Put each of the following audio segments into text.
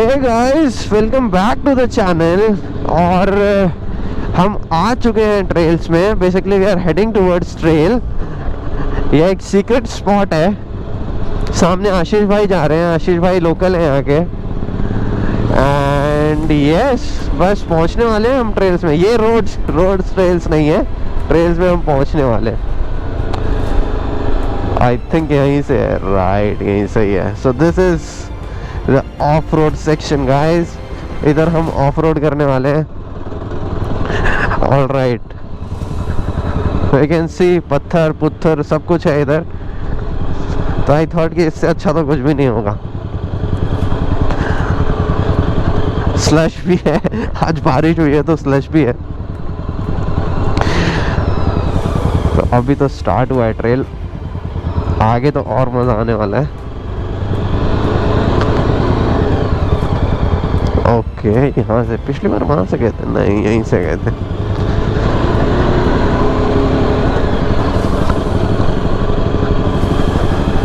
Hey guys, welcome back to the channel. और हम आ चुके हैं ट्रेल्स में। Basically we are heading towards trail. ये एक सीक्रेट स्पॉट है। सामने आशीष भाई जा रहे हैं। आशीष भाई लोकल हैं यहाँ के। एंड यस, बस पहुँचने वाले हैं हम ट्रेल्स में। ये रोड ट्रेल्स नहीं है, ट्रेल्स में हम पहुँचने वाले। आई थिंक यहीं से है, राइट, यहीं से ही है। So this is the off road section guys. इधर हम ऑफ रोड करने वाले हैं। All right, we can see पत्थर पुत्थर सब कुछ है इधर। तो आई थॉट कि इससे अच्छा तो कुछ भी नहीं होगा। स्लश भी है, आज बारिश हुई है तो स्लश भी है। तो अभी तो स्टार्ट हुआ है ट्रेल, आगे तो और मजा आने वाला है। ओके, यहाँ से पिछली बार वहां से गए थे, नहीं यहीं से गए थे।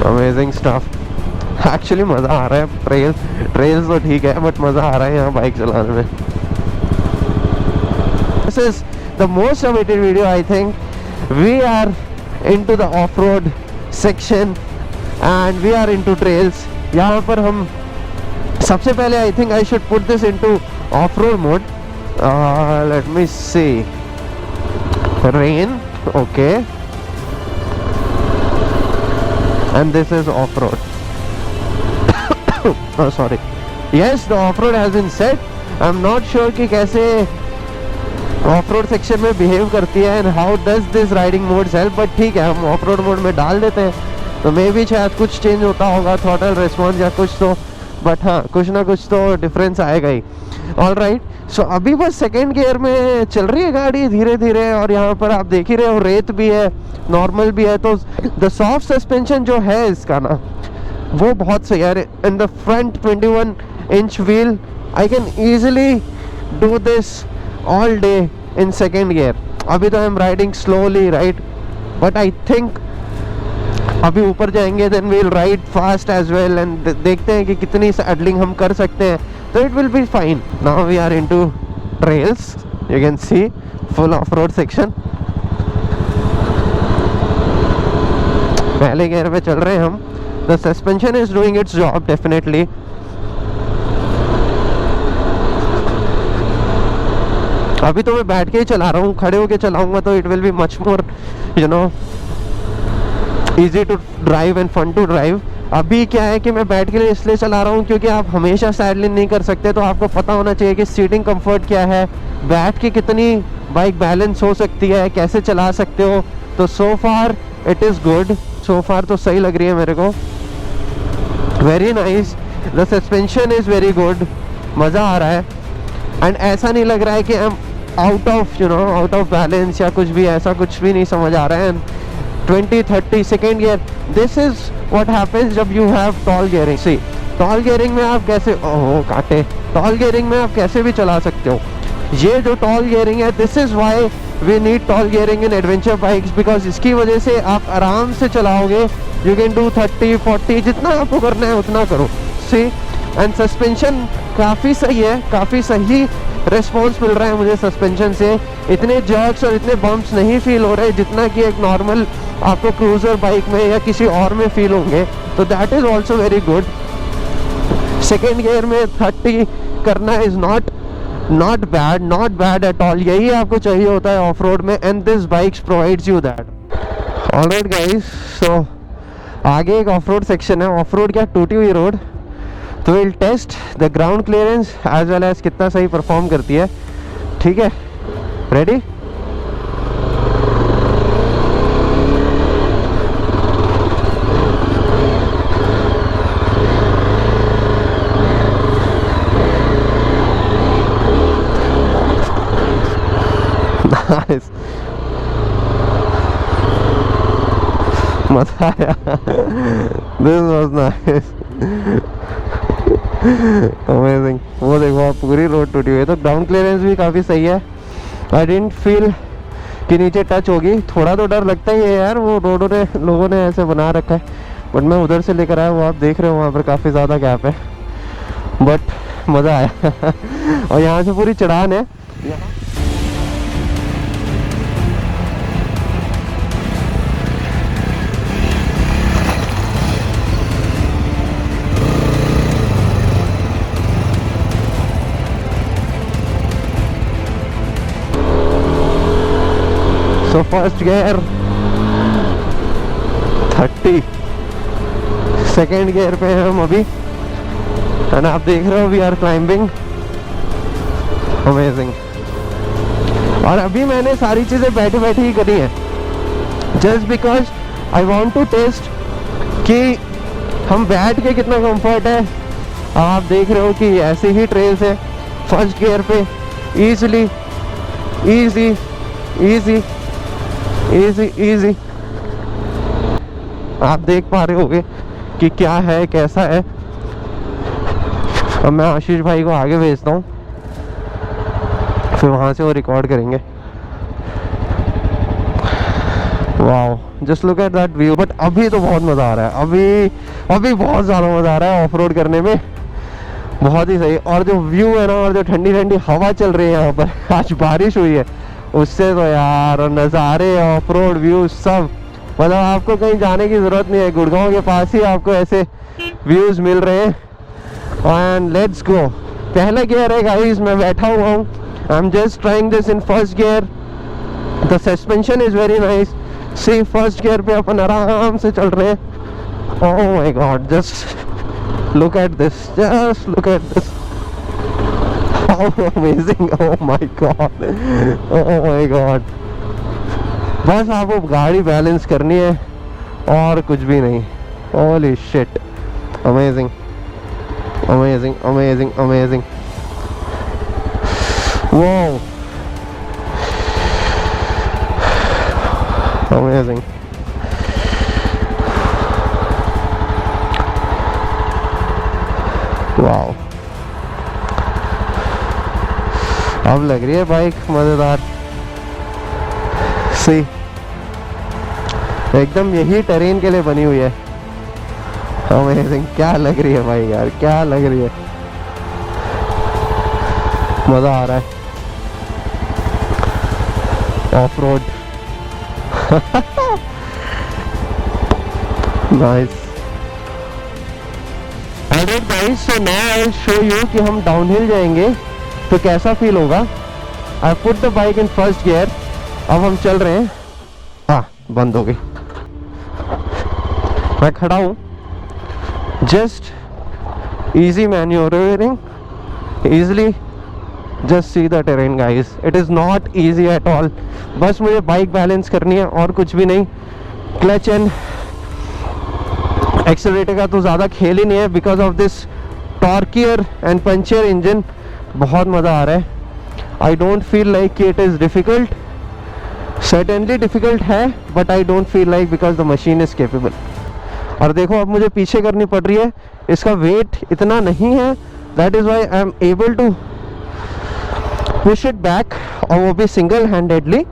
Amazing stuff. एक्चुअली मजा आ रहा है। ट्रेल्स तो ठीक है, बट मजा आ रहा है यहाँ बाइक चलाने में। This is the most awaited video I think. We are into the off road section and we are into trails. यहाँ पर हम सबसे पहले I think I should put this into off road mode. Let me see, rain, okay, and this is off road. Sorry, yes, the off road has been set. I am not sure कि कैसे off road section में behave करती है and how does this riding modes help, but ठीक है, हम off road mode में डाल देते हैं तो मे भी शायद कुछ चेंज होता होगा, थ्रॉटल रिस्पॉन्स या कुछ तो, बट हाँ, कुछ ना कुछ तो डिफरेंस आएगा ही। ऑल राइट, सो अभी बस सेकेंड गियर में चल रही है गाड़ी धीरे धीरे। और यहाँ पर आप देख ही रहे हो, रेत भी है, नॉर्मल भी है। तो द सॉफ्ट सस्पेंशन जो है इसका ना, वो बहुत सही है। In the front 21 inch wheel, I can easily do this all day in second gear. अभी तो I am riding slowly, right, but I think अभी ऊपर जाएंगे then we will ride fast as well and देखते हैं कि कितनी saddling हम कर सकते हैं। तो it will be fine. Now we are into trails, you can see full off road section. पहले गियर पे चल रहे हैं हम। The suspension is doing its job definitely. अभी तो मैं बैठ के ही चला रहा हूँ, खड़े होके चलाऊंगा तो it will be much more you know easy to drive and fun to drive. अभी क्या है कि मैं बैठ के लिए इसलिए चला रहा हूँ क्योंकि आप हमेशा सैडलिंग नहीं कर सकते। तो आपको पता होना चाहिए कि सीटिंग कंफर्ट क्या है, बैठ के कितनी बाइक बैलेंस हो सकती है, कैसे चला सकते हो। तो सो फार इट इज़ गुड, सो फार तो सही लग रही है मेरे को। Very nice, the suspension is very good, मज़ा आ रहा है। एंड ऐसा नहीं लग रहा है कि I am out of out of balance या कुछ भी, ऐसा कुछ भी नहीं समझ आ रहा है। 20-30 second gear, this is what happens जब you have tall gearing. See, tall gearing में आप कैसे, ओह काटे, टॉल गियरिंग में आप कैसे भी चला सकते हो। ये जो टॉल गियरिंग है, this is why we need tall gearing in adventure bikes, because इसकी वजह से आप आराम से चलाओगे। यू कैन डू 30-40, जितना आपको करना है उतना करो। सी, एंड सस्पेंशन काफ़ी सही है, काफ़ी सही रिस्पॉन्स मिल रहा है मुझे सस्पेंशन से। इतने जर्क्स और इतने बम्प्स नहीं फील हो रहे जितना कि एक नॉर्मल आपको क्रूजर बाइक में या किसी और में फील होंगे। तो that is also very good. Second gear में 30 करना is not bad at all. यही आपको चाहिए होता है ऑफ रोड में, and this bikes provides you that. Alright guys, so आगे एक ऑफ रोड सेक्शन है। ऑफ रोड क्या, टूटी हुई रोड। तो will test the ground clearance as well as कितना सही परफॉर्म करती है। ठीक है, रेडी? नाइस, मजा आया। This was nice, amazing. वो देखो आप, पूरी रोड टूटी हुई है। तो ग्राउंड क्लियरेंस भी काफ़ी सही है। आई डिडंट फील कि नीचे टच होगी। थोड़ा तो डर लगता ही है यार, वो लोगों ने ऐसे बना रखा है। बट मैं उधर से लेकर आया, वो आप देख रहे हो वहाँ पर काफ़ी ज़्यादा गैप है। बट मज़ा आया। और यहाँ से पूरी चढ़ान है। So first gear 30, second gear पे हैं हम अभी, एंड आप देख रहे हो वी आर क्लाइंबिंग, अमेजिंग। और अभी मैंने सारी चीज़ें बैठे बैठे ही करी हैं, just because I want to test कि हम बैठ के कितना कंफर्ट है। अब आप देख रहे हो कि ऐसे ही ट्रेल्स है फर्स्ट गियर पे, easily easy easy easy easy. आप देख पा रहे होगे कि क्या है कैसा है। अब मैं आशीष भाई को आगे भेजता हूँ, फिर वहाँ से वो रिकॉर्ड करेंगे। Wow, just look at that view. But अभी तो बहुत मज़ा आ रहा है, अभी बहुत ज़्यादा मज़ा आ रहा है ऑफ रोड करने में, बहुत ही सही। और जो व्यू है ना, और जो ठंडी ठंडी हवा चल रही है यहाँ पर, आज बारिश हुई है, उससे तो यार नज़ारे, ऑफ रोड व्यू सब, मतलब आपको कहीं जाने की ज़रूरत नहीं है, गुड़गांव के पास ही आपको ऐसे व्यूज़ मिल रहे हैं। And let's go. पहला गियर है गाइस, मैं बैठा हुआ हूँ, I am just trying this in first gear. The suspension is very nice. See first gear पे अपन आराम से चल रहे हैं। Oh my god, just look at this, just look at this, amazing, oh my god, oh my god. बस आपको गाड़ी बैलेंस करनी है और कुछ भी नहीं। Holy shit, amazing amazing amazing amazing. वो अमेजिंग। वाओ, अब लग रही है बाइक मजेदार। सी, एकदम यही टेरेन के लिए बनी हुई है। अमेजिंग, क्या लग रही है भाई यार, क्या लग रही है, मजा आ रहा है off road. Nice. Alright guys, so now I will show you कि हम डाउनहिल जाएंगे तो कैसा फील होगा। I put the bike in first gear, अब हम चल रहे हैं। हाँ, बंद हो गई। मैं खड़ा हूँ, just easy manoeuvring, easily just see the terrain guys, it is not easy at all. बस मुझे बाइक बैलेंस करनी है और कुछ भी नहीं। क्लच एंड एक्सेलरेटर का तो ज़्यादा खेल ही नहीं है, because of this torquier and punchier engine. बहुत मज़ा आ रहा है। आई डोंट फील लाइक कि it is difficult, certainly difficult है, but I don't feel like, because the machine is capable. और देखो अब मुझे पीछे करनी पड़ रही है, इसका वेट इतना नहीं है, that is why I am able to push it back, और वो भी सिंगल हैंडेडली।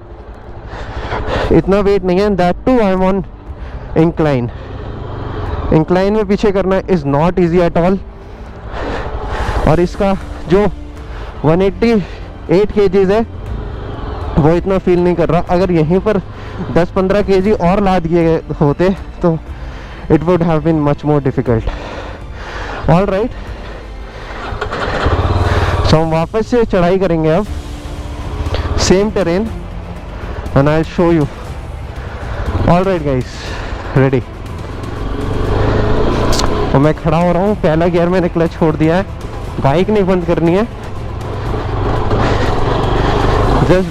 इतना वेट नहीं है, that too I am on incline. Incline में पीछे करना is not easy at all. और इसका जो 188 kgs है, वो इतना फील नहीं कर रहा। अगर यहीं पर 10-15 kg और लाद दिए होते तो it would have been much more difficult. All right, so हम वापस से चढ़ाई करेंगे अब, same terrain, and I'll show you. All right guys, ready? और मैं खड़ा हो रहा हूँ, पहला गियर मैंने क्लच छोड़ दिया है, बाइक नहीं बंद करनी है, just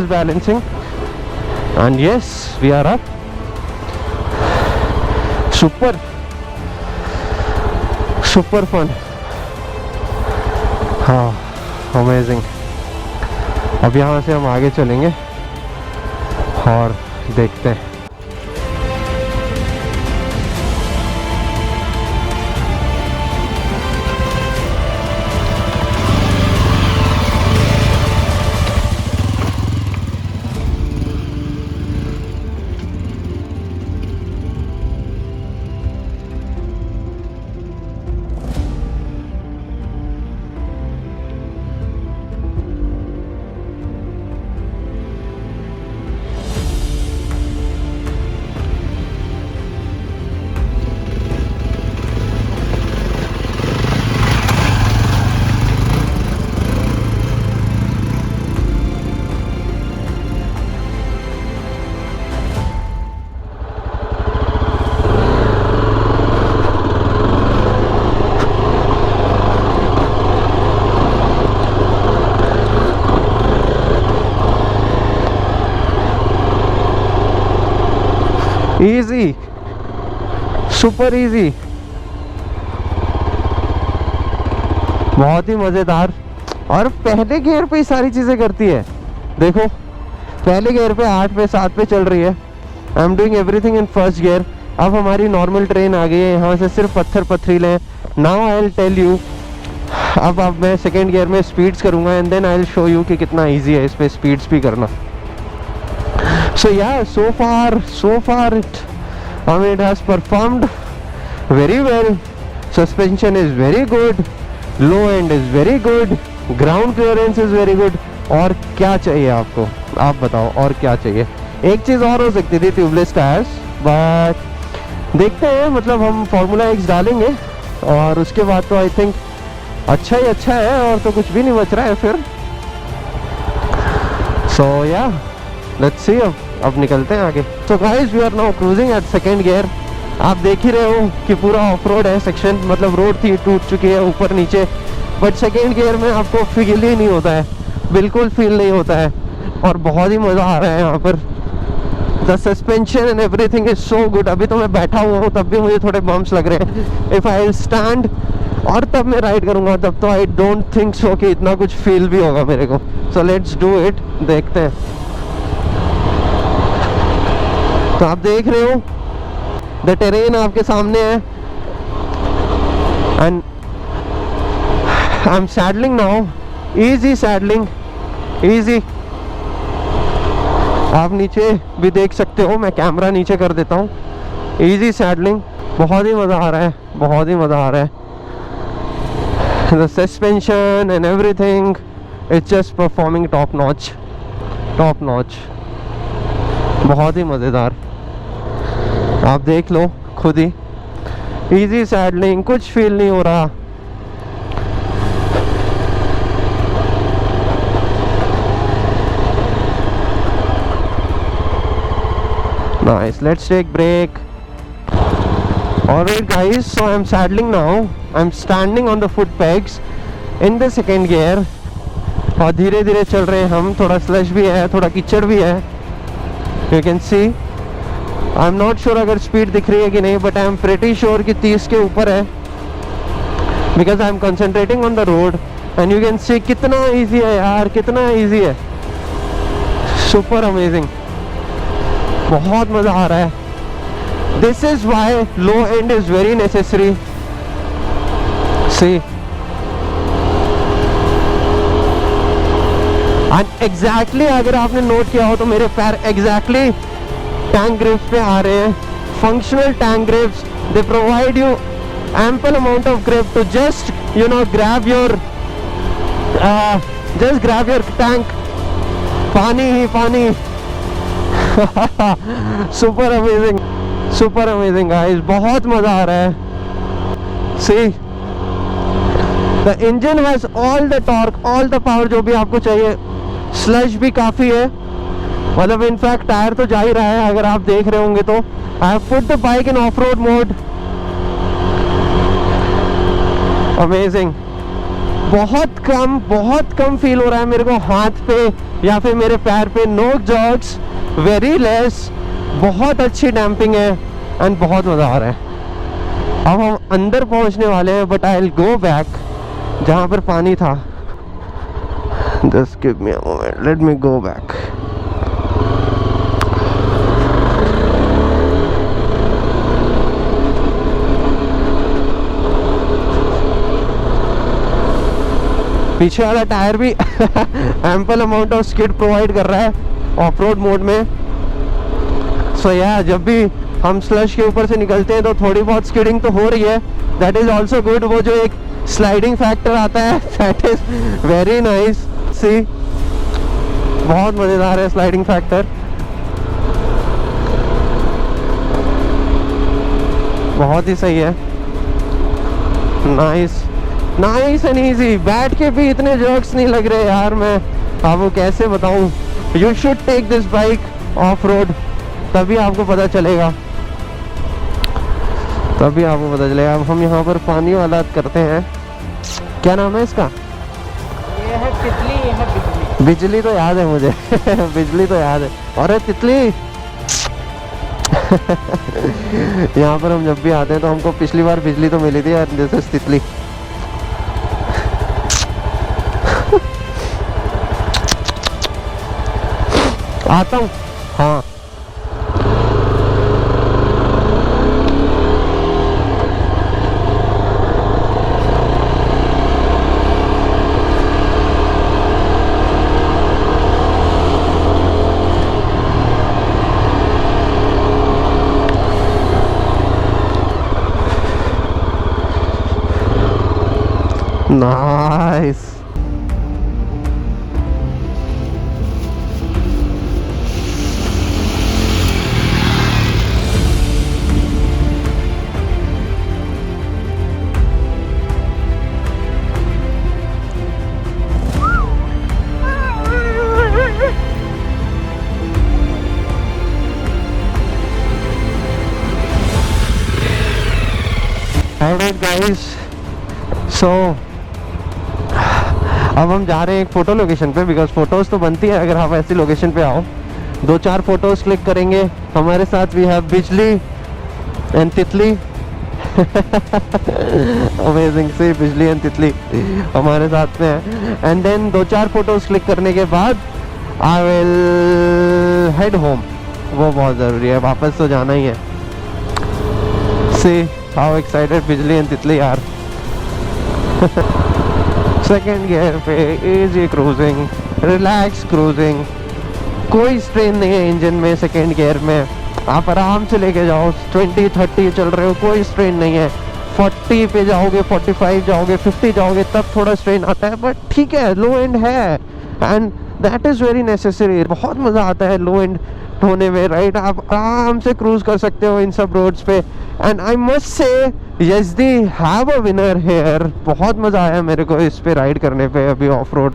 balancing, and yes, we are up. super fun, हाँ, अमेजिंग। अब यहाँ से हम आगे चलेंगे और देखते हैं। इजी, सुपर इजी, बहुत ही मजेदार। और पहले गियर पे ही सारी चीजें करती है। देखो पहले गियर पे 8 पे 7 पे चल रही है। I am doing everything in first gear. अब हमारी नॉर्मल ट्रेन आ गई है, यहाँ से सिर्फ पत्थर पथरीले हैं। Now I will tell you, अब मैं सेकेंड गियर में स्पीड्स करूँगा and then I will show you कि कितना ईजी है इस पे स्पीड्स भी करना। So yeah so far it has performed very well. Suspension is very good, low end is very good, ground clearance is very good. और क्या चाहिए आपको, आप बताओ और क्या चाहिए। एक चीज़ और हो सकती थी, ट्यूबलेस टायर्स, बट देखते हैं। मतलब हम फार्मूला एक्स डालेंगे और उसके बाद तो आई थिंक अच्छा ही अच्छा है, और तो कुछ भी नहीं बच रहा है फिर। सो या लेट्स सी, अब निकलते हैं आगे। So guys we are now cruising at second gear. आप देख ही रहे हो कि पूरा ऑफ रोड है सेक्शन, मतलब रोड थी टूट चुकी है ऊपर नीचे, बट सेकेंड गियर में आपको फील ही नहीं होता है, बिल्कुल फील नहीं होता है। और बहुत ही मज़ा आ रहा है यहाँ पर। The suspension and everything is so good. अभी तो मैं बैठा हुआ हूँ तब भी मुझे थोड़े बम्प्स लग रहे हैं। इफ़ आई स्टैंड और तब मैं राइड करूँगा तब तो आई डोंट थिंक सो कि इतना कुछ फील भी होगा मेरे को। सो लेट्स डू इट, देखते हैं। तो आप देख रहे हो द टेरेन आपके सामने है and I M saddling now. Easy saddling, easy. आप नीचे भी देख सकते हो, मैं कैमरा नीचे कर देता हूँ। इजी सैडलिंग, बहुत ही मज़ा आ रहा है, बहुत ही मज़ा आ रहा है। The suspension and everything it's just performing top notch, top notch, बहुत ही मज़ेदार। आप देख लो खुद ही, इजी सैडलिंग, कुछ फील नहीं हो रहा। Nice, let's take break. Alright guys, so I'm saddling now. I'm standing on the foot pegs in the second gear. और धीरे धीरे चल रहे हैं हम, थोड़ा स्लश भी है, थोड़ा कीचड़ भी है। You can see. I'm not sure अगर स्पीड दिख रही है कि नहीं, but I'm pretty sure कि 30 के ऊपर है, because I'm concentrating on the road. And you can see कितना easy है यार, कितना easy है, super amazing, बहुत मज़ा आ रहा है। This is why low end is very necessary. See, and exactly अगर आपने नोट किया हो तो मेरे पैर exactly टैंक ग्रिप्स पे आ रहे हैं। Functional tank grips, they provide you ample amount of grip to just grab your tank. पानी ही पानी। सुपर अमेजिंग गाइस, बहुत मजा आ रहा है। See, the engine has all the torque, all the power जो भी आपको चाहिए। स्लश भी काफी है, मतलब इनफैक्ट टायर तो जा ही रहा है अगर आप देख रहे होंगे तो। I have put the bike in of road mode. Amazing, बहुत कम फील हो रहा है मेरे को हाथ पे या फिर मेरे पैर पे। नो जर्क्स, वेरी लेस, बहुत अच्छी डैम्पिंग है एंड बहुत मज़ा आ रहा है। अब हम अंदर पहुंचने वाले हैं, but I will go back जहाँ पर पानी था। Just give me a moment, let me go back. पीछे वाला टायर भी ample amount of skid provide कर रहा है ऑफ रोड मोड में। सो या जब भी हम स्लश के ऊपर से निकलते हैं तो थोड़ी बहुत स्किडिंग तो हो रही है, दैट इज ऑल्सो गुड। वो जो एक स्लाइडिंग फैक्टर आता है, दैट इज वेरी नाइस। सी, बहुत मज़ेदार है स्लाइडिंग फैक्टर, बहुत ही सही है। Nice and easy. बैठ के भी इतने जर्क्स नहीं लग रहे यार, मैं आपको कैसे बताऊं। You should take this bike off road, तभी आपको पता चलेगा, अब हम यहाँ पर पानी वाला करते हैं। क्या नाम है इसका? ये है तितली, ये है बिजली। बिजली तो याद है मुझे बिजली तो याद है। अरे तितली, यहाँ पर हम जब भी आते हैं तो हमको पिछली बार बिजली तो मिली थी यार, जैसे तितली। आता हूँ, हाँ। Nice. Alright guys, so अब हम जा रहे हैं एक फ़ोटो लोकेशन पे, बिकॉज फ़ोटोज़ तो बनती है अगर आप ऐसी लोकेशन पे आओ। 2-4 फ़ोटोज़ क्लिक करेंगे। हमारे साथ वी हैव बिजली एंड तितली। अमेजिंग से बिजली एंड तितली हमारे साथ में है। एंड देन 2-4 फ़ोटोज़ क्लिक करने के बाद आई विल हेड होम। वो बहुत ज़रूरी है, वापस तो जाना ही है। सी हाउ एक्साइटेड बिजली एंड तितली आर। सेकेंड गियर पे इजी क्रूजिंग, रिलैक्स क्रूजिंग, कोई स्ट्रेन नहीं है इंजन में। सेकेंड गियर में आप आराम से लेके जाओ, 20-30 चल रहे हो, कोई स्ट्रेन नहीं है। 40 पे जाओगे, 45 जाओगे, 50 जाओगे, तब थोड़ा स्ट्रेन आता है, बट ठीक है, लो एंड है and that is very necessary. बहुत मज़ा आता है लो एंड होने में, राइट? आप आराम से क्रूज कर सकते हो इन सब रोड्स पे। And I must say Yezdi have a winner here. बहुत मज़ा आया मेरे को इस पे राइड करने पे अभी off road.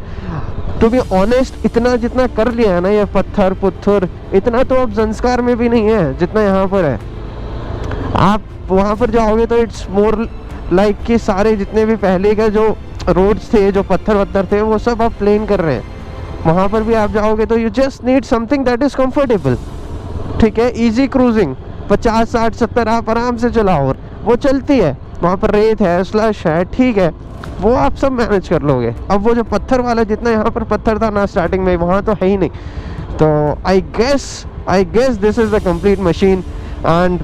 To be honest, इतना जितना कर लिया है ना ये पत्थर पुत्थर, इतना तो अब संस्कार में भी नहीं है जितना यहाँ पर है। आप वहाँ पर जाओगे तो इट्स मोर लाइक कि सारे जितने भी पहले के जो रोड्स थे, जो पत्थर वत्थर थे, वो सब आप प्लेन कर रहे हैं। वहाँ पर भी आप जाओगे तो you just need something that is comfortable, ठीक है? इजी क्रूजिंग 50, 60, 70 आप आराम से चलाओ, और वो चलती है। वहाँ पर रेत है, स्लश है, ठीक है, वो आप सब मैनेज कर लोगे। अब वो जो पत्थर वाला, जितना यहाँ पर पत्थर था ना स्टार्टिंग में, वहाँ तो है ही नहीं। तो I guess this is the complete machine and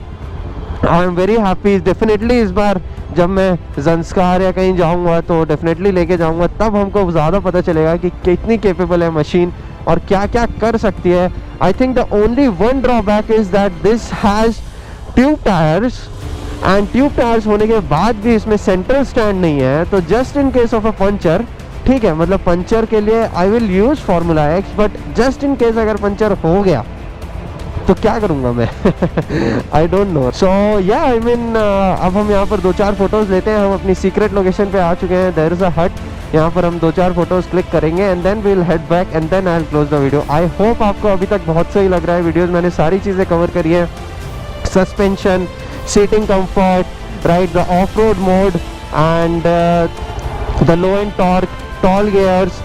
I am very happy. Definitely इस बार जब मैं ज़ंस्कार या कहीं जाऊंगा तो डेफिनेटली लेके जाऊंगा, तब हमको ज़्यादा पता चलेगा कि कितनी केपेबल है मशीन और क्या क्या कर सकती है। आई think the only one drawback is that this has tube tyres, and tube tyres होने के बाद भी इसमें सेंट्रल स्टैंड नहीं है। तो just in case of a puncture, ठीक है, मतलब पंचर के लिए I will use formula x, but just in case अगर पंचर हो गया तो क्या करूँगा मैं? I don't know. सो या आई मीन अब हम यहाँ पर 2-4 फोटोज़ लेते हैं। हम अपनी सीक्रेट लोकेशन पे आ चुके हैं। देयर इज़ अ हट, यहाँ पर हम 2-4 फोटोज़ क्लिक करेंगे and then we will head back and then I will close the video. I hope आपको अभी तक बहुत सही लग रहा है वीडियोज़। मैंने सारी चीज़ें कवर करी है, suspension, seating comfort, right, the off road mode and the low end torque, tall gears,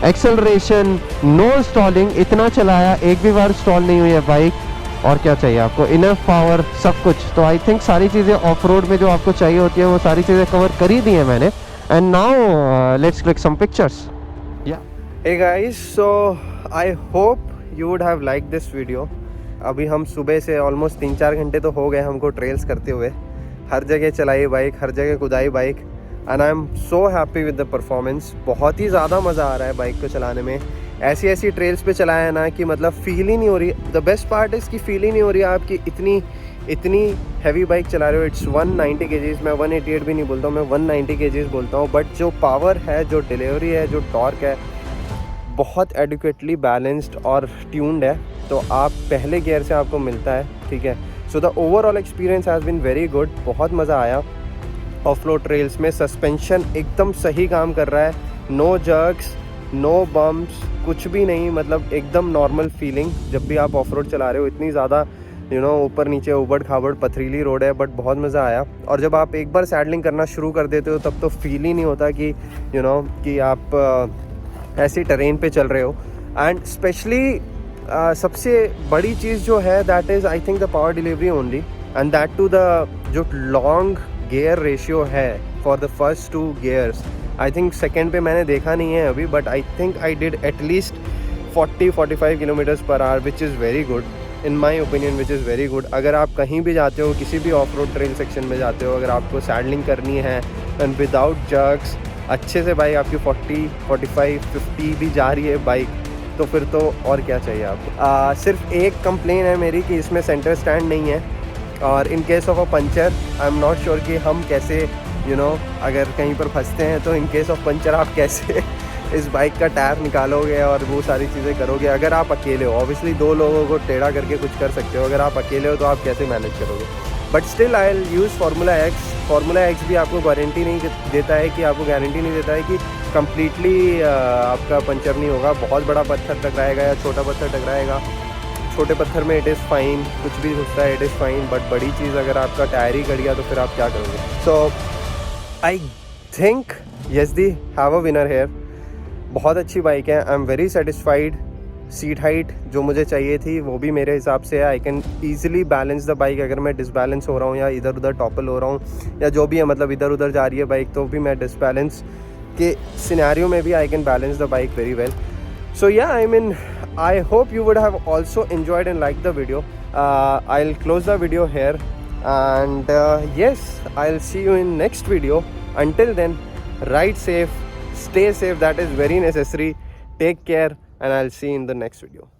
acceleration, no stalling. इतना चलाया, एक भी बार स्टॉल नहीं हुई है बाइक। और क्या चाहिए आपको? इनफ पावर, सब कुछ। तो आई थिंक सारी चीज़ें ऑफ रोड में जो आपको चाहिए होती है वो सारी चीज़ें कवर कर ही दी हैं मैंने। And now let's click some pictures. Yeah hey guys, so I hope you would have like this video. अभी हम सुबह से ऑलमोस्ट 3-4 घंटे तो हो गए हमको ट्रेल्स करते हुए। हर जगह चलाई बाइक, हर जगह कुदाई bike, and I am so happy with the performance. बहुत ही ज़्यादा मज़ा आ रहा है बाइक को चलाने में। ऐसी ट्रेल्स पे चलाया है ना कि मतलब फील ही नहीं हो रही। द बेस्ट पार्ट इज़ कि फील ही नहीं हो रही आपकी इतनी हैवी बाइक चला रहे हो। इट्स 190 kgs, मैं 188 भी नहीं बोलता हूँ, मैं 190 kgs बोलता हूँ। बट जो पावर है, जो डिलीवरी है, जो टॉर्क है, बहुत एडुकेटली बैलेंस्ड और ट्यून्ड है। तो आप पहले गियर से आपको मिलता है, ठीक है। So the overall experience has been very good. बहुत मज़ा आया ऑफ रोड ट्रेल्स में। सस्पेंशन एकदम सही काम कर रहा है, नो जर्क्स, नो बम्प्स, कुछ भी नहीं, मतलब एकदम नॉर्मल फीलिंग। जब भी आप ऑफ रोड चला रहे हो, इतनी ज़्यादा ऊपर नीचे उबड़ खाबड़ पथरीली रोड है, बट बहुत मज़ा आया। और जब आप एक बार सैडलिंग करना शुरू कर देते हो तब तो फील ही नहीं होता कि कि आप ऐसी टेरेन पे चल रहे हो। एंड स्पेशली सबसे बड़ी चीज़ जो है that is I think the power delivery only, and that too the जो लॉन्ग गियर रेशियो है for the first 2 gears. I think second पे मैंने देखा नहीं है अभी, but I think I did at least 40-45 kilometres per hour, which is very good in my opinion, which is very good. अगर आप कहीं भी जाते हो, किसी भी ऑफ रोड ट्रेल सेक्शन में जाते हो, अगर आपको सैडलिंग करनी है एंड विदाउट जर्क्स अच्छे से बाइक आपकी 40, 45, 50 भी जा रही है बाइक, तो फिर तो और क्या चाहिए आपको. सिर्फ एक कंप्लेन है मेरी कि इसमें सेंटर स्टैंड नहीं है, और in case of a puncture I am not sure कि हम कैसे अगर कहीं पर फंसते हैं तो इन केस ऑफ पंचर आप कैसे इस बाइक का टायर निकालोगे और वो सारी चीज़ें करोगे. अगर आप अकेले हो, ऑब्वियसली 2 लोगों को टेढ़ा करके कुछ कर सकते हो, अगर आप अकेले हो तो आप कैसे मैनेज करोगे. But still I will use formula x. Formula x भी आपको गारंटी नहीं देता है कि आपको गारंटी नहीं देता है कि कम्प्लीटली आपका पंचर नहीं होगा. बहुत बड़ा पत्थर टकराएगा या छोटा पत्थर टकराएगा, छोटे पत्थर में इट इज़ फाइन, कुछ भी होता है इट इज़ फाइन, बट बड़ी चीज़ अगर आपका टायर ही कट गया तो फिर आप क्या करोगे. So I think Yezdi have a winner here. बहुत अच्छी बाइक है, I am very satisfied. Seat height जो मुझे चाहिए थी वो भी मेरे हिसाब से है. आई can easily balance the bike. अगर मैं डिसबैलेंस हो रहा हूँ या इधर उधर टॉपल हो रहा हूँ या जो भी है, मतलब इधर उधर जा रही है बाइक, तो भी मैं डिसबैलेंस के सिनेरियो में भी I can balance the bike very well. So yeah, I mean, I hope you would have also enjoyed and liked the video. I'll close the video here, and yes, I'll see you in next video. Until then, ride safe, stay safe, that is very necessary. Take care, and I'll see you in the next video.